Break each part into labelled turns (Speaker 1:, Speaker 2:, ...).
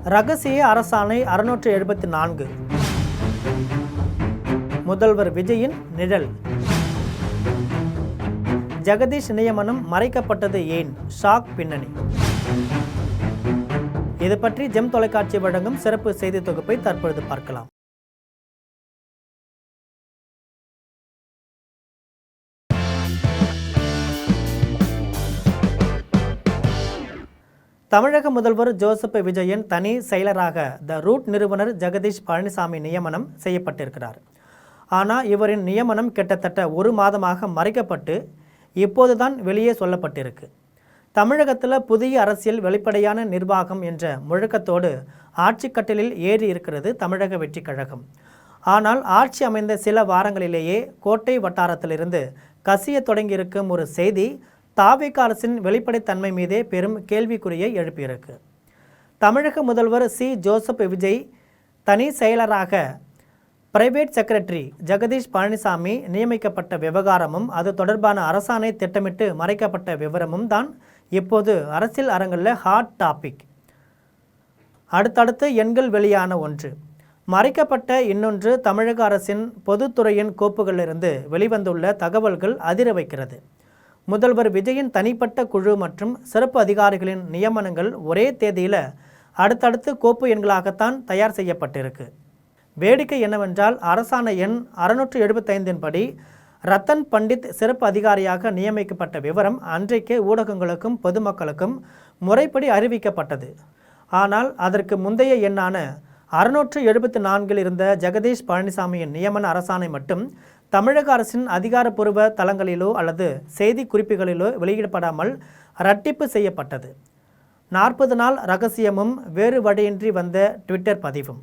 Speaker 1: ரகசிய அரசாணை 674. முதல்வர் விஜயின் நிழல். ஜெகதீஷ் நியமனம் மறைக்கப்பட்டது ஏன்? ஷாக் பின்னணி. இது பற்றி ஜெம் தொலைக்காட்சி வழங்கும் சிறப்பு செய்தி தொகுப்பை தற்பொழுது பார்க்கலாம். தமிழக முதல்வர் ஜோசப் விஜயின் தனி செயலராக த ரூட் நிறுவனர் ஜெகதீஷ் பழனிசாமி நியமனம் செய்யப்பட்டிருக்கிறார். ஆனால் இவரின் நியமனம் கிட்டத்தட்ட 1 மாதமாக மறைக்கப்பட்டு இப்போதுதான் வெளியே சொல்லப்பட்டிருக்கு. தமிழகத்தில் புதிய அரசியல் வெளிப்படையான நிர்வாகம் என்ற முழக்கத்தோடு ஆட்சி கட்டிலில் ஏறி இருக்கிறது தமிழக வெற்றி கழகம். ஆனால் ஆட்சி அமைந்த சில வாரங்களிலேயே கோட்டை வட்டாரத்திலிருந்து கசிய தொடங்கியிருக்கும் ஒரு செய்தி தாவேகா அரசின் வெளிப்படைத்தன்மை மீதே பெரும் கேள்விக்குறியை எழுப்பியிருக்கு. தமிழக முதல்வர் ஜோசப் விஜய் தனி செயலராக பிரைவேட் செக்ரட்டரி ஜெகதீஷ் பழனிசாமி நியமிக்கப்பட்ட விவகாரமும் அது தொடர்பான அரசாணை திட்டமிட்டு மறைக்கப்பட்ட விவரமும் தான் இப்போது அரசியல் அரங்கில் ஹாட் டாபிக். அடுத்தடுத்து எண்கள் வெளியான ஒன்று. மறைக்கப்பட்ட இன்னொன்று தமிழக அரசின் பொதுத்துறையின் கோப்புகளிலிருந்து வெளிவந்துள்ள தகவல்கள் அதிர வைக்கிறது. முதல்வர் விஜயின் தனிப்பட்ட குழு மற்றும் சிறப்பு அதிகாரிகளின் நியமனங்கள் ஒரே தேதியில் அடுத்தடுத்து கோப்பு எண்களாகத்தான் தயார் செய்யப்பட்டிருக்கு. வேடிக்கை என்னவென்றால் அரசாணை எண் 675 படி ரத்தன் பண்டித் சிறப்பு அதிகாரியாக நியமிக்கப்பட்ட விவரம் அன்றைக்கே ஊடகங்களுக்கும் பொதுமக்களுக்கும் முறைப்படி அறிவிக்கப்பட்டது. ஆனால் அதற்கு முந்தைய எண்ணான 674 இருந்த ஜெகதீஷ் பழனிசாமியின் நியமன அரசாணை மட்டும் தமிழக அரசின் அதிகாரப்பூர்வ தளங்களிலோ அல்லது செய்தி குறிப்புகளிலோ வெளியிடப்படாமல் ரட்டிப்பு செய்யப்பட்டது. 40 நாள் ரகசியமும் வேறு வழியின்றி வந்த ட்விட்டர் பதிவும்.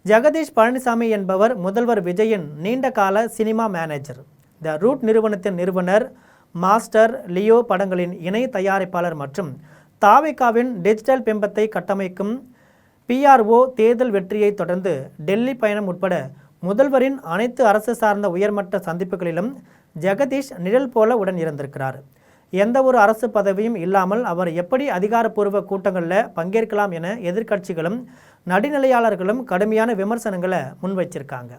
Speaker 1: ஜெகதீஷ் பழனிசாமி என்பவர் முதல்வர் விஜயின் நீண்ட கால சினிமா மேனேஜர், த ரூட் நிறுவனத்தின் நிறுவனர், மாஸ்டர், லியோ படங்களின் இணை தயாரிப்பாளர் மற்றும் தாவேகாவின் டிஜிட்டல் பிம்பத்தை கட்டமைக்கும் PRO. தேர்தல் வெற்றியை தொடர்ந்து டெல்லி பயணம் உட்பட முதல்வரின் அனைத்து அரசு சார்ந்த உயர்மட்ட சந்திப்புகளிலும் ஜெகதீஷ் நிழல் போல உடன் இருந்திருக்கிறார். எந்த ஒரு அரசு பதவியும் இல்லாமல் அவர் எப்படி அதிகாரப்பூர்வ கூட்டங்களில் பங்கேற்கலாம் என எதிர்க்கட்சிகளும் நடுநிலையாளர்களும் கடுமையான விமர்சனங்களை முன்வைச்சிருக்காங்க.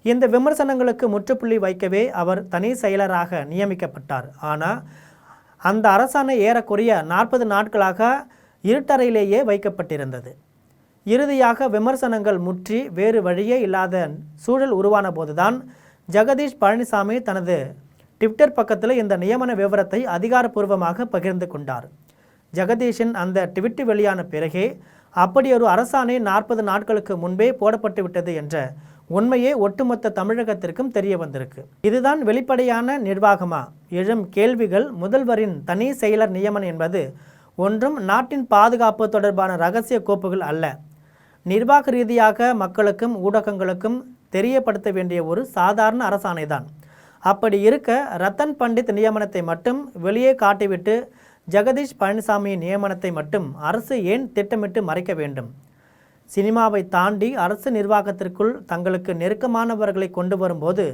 Speaker 1: இந்த விமர்சனங்களுக்கு முற்றுப்புள்ளி வைக்கவே அவர் தனி செயலராக நியமிக்கப்பட்டார். ஆனால் அந்த அரசாணை ஏறக்குறைய 40 நாட்களாக இருட்டறையிலேயே வைக்கப்பட்டிருந்தது. இறுதியாக விமர்சனங்கள் முற்றி வேறு வழியே இல்லாத சூழல் உருவான போதுதான் ஜெகதீஷ் பழனிசாமி தனது ட்விட்டர் பக்கத்தில் இந்த நியமன விவரத்தை அதிகாரப்பூர்வமாக பகிர்ந்து கொண்டார். ஜெகதீஷின் அந்த ட்விட் வெளியான பிறகே அப்படி ஒரு அரசாணை 40 நாட்களுக்கு முன்பே போடப்பட்டு விட்டது என்ற உண்மையே ஒட்டுமொத்த தமிழகத்திற்கும் தெரிய வந்திருக்கு. இதுதான் வெளிப்படையான நிர்வாகமா? எழும் கேள்விகள். முதல்வரின் தனி செயலர் நியமனம் என்பது ஒன்றும் நாட்டின் பாதுகாப்பு தொடர்பான ரகசிய கோப்புகள் அல்ல. நிர்வாக ரீதியாக மக்களுக்கும் ஊடகங்களுக்கும் தெரியப்படுத்த வேண்டிய ஒரு சாதாரண அரசாணை தான். அப்படி இருக்க ரத்தன் பண்டித் நியமனத்தை மட்டும் வெளியே காட்டிவிட்டு ஜெகதீஷ் பழனிசாமியின் நியமனத்தை மட்டும் அரசு ஏன் திட்டமிட்டு மறைக்க வேண்டும்? சினிமாவை தாண்டி அரசு நிர்வாகத்திற்குள் தங்களுக்கு நெருக்கமானவர்களை கொண்டு வரும்போது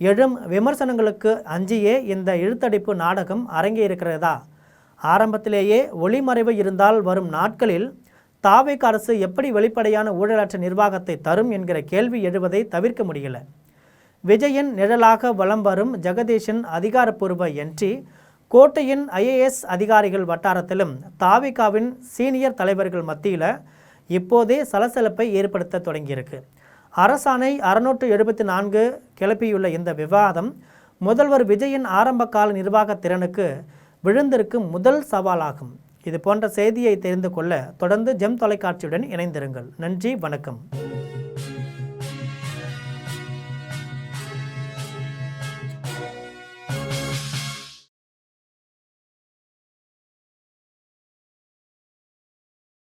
Speaker 1: எழும் விமர்சனங்களுக்கு அஞ்சியே இந்த இழுத்தடிப்பு நாடகம் அரங்கேறுகிறதா? ஆரம்பத்திலேயே ஒளிமறைவு இருந்தால் வரும் நாட்களில் தாவேகா அரசு எப்படி வெளிப்படையான ஊழலற்ற நிர்வாகத்தை தரும் என்கிற கேள்வி எழுவதை தவிர்க்க முடியல. விஜயின் நிழலாக வலம் வரும் ஜெகதீஷின் அதிகாரப்பூர்வ என்ட்ரி கோட்டையின் IAS அதிகாரிகள் வட்டாரத்திலும் தாவேகாவின் சீனியர் தலைவர்கள் மத்தியில் இப்போதே சலசலப்பை ஏற்படுத்த தொடங்கியிருக்கு. அரசாணை 674 கிளப்பியுள்ள இந்த விவாதம் முதல்வர் விஜயின் ஆரம்பகால நிர்வாக திறனுக்கு விழுந்திருக்கும் முதல் சவாலாகும். இது போன்ற செய்தியை தெரிந்து கொள்ள தொடர்ந்து ஜெம் தொலைக்காட்சியுடன் இணைந்திருங்கள். நன்றி, வணக்கம்.